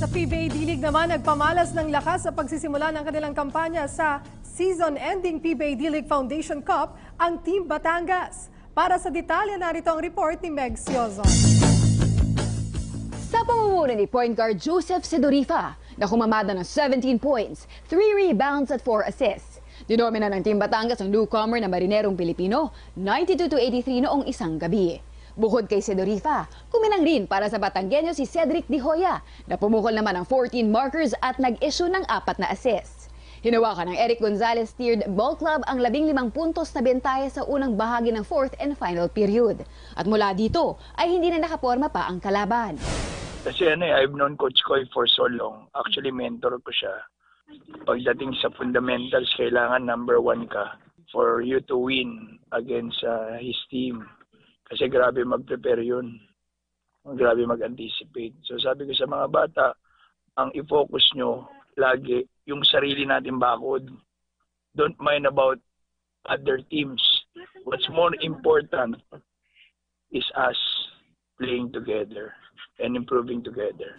PBA D-League naman nagpamalas ng lakas sa pagsisimula ng kanilang kampanya sa season-ending PBA D-League Foundation Cup ang Team Batangas. Para sa detalye, narito ang report ni Meg Siozon. Sa pamumuno ni point guard Joseph Sedorifa na kumamada ng 17 points, 3 rebounds at 4 assists. Dinomina ng Team Batangas ang newcomer na marinerong Pilipino 92-83 noong isang gabi. Bukod kay Sedorifa, kuminang rin para sa Batanggenyo si Cedric Di Hoya na pumukol naman ng 14 markers at nag-issue ng 4 na assists. Hinawakan ng Eric Gonzalez steered ball club ang 15 puntos na bentahe sa unang bahagi ng 4th and final period. At mula dito ay hindi na nakaporma pa ang kalaban. Kasi I've known Coach Koy for so long. Actually, mentor ko siya. Pagdating sa fundamentals, kailangan number 1 ka for you to win against his team. Kasi grabe mag-prepare yun. Grabe mag-anticipate. So sabi ko sa mga bata, ang i-focus nyo lagi yung sarili natin bakod. Don't mind about other teams. What's more important is us playing together and improving together.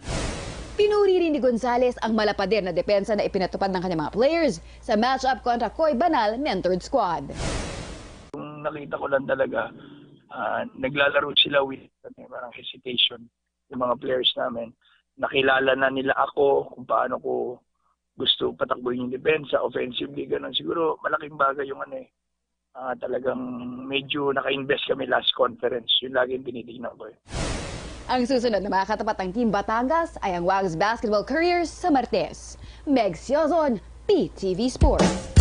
Pinuri rin ni Gonzalez ang malapader na depensa na ipinatupad ng kanyang mga players sa match-up kontra Coy Banal mentored squad. Yung nakita ko lang talaga, naglalaro sila with parang hesitation yung mga players namin. Nakilala na nila ako kung paano ko gusto patakbuhin yung depensa, offensively, ganun. Siguro malaking bagay yung talagang medyo naka-invest kami last conference. Yung laging tinitingnan ko. Ang susunod na makakatapat ng Team Batangas ay ang Wags Basketball Couriers sa Martes. Meg Siozon, PTV Sports.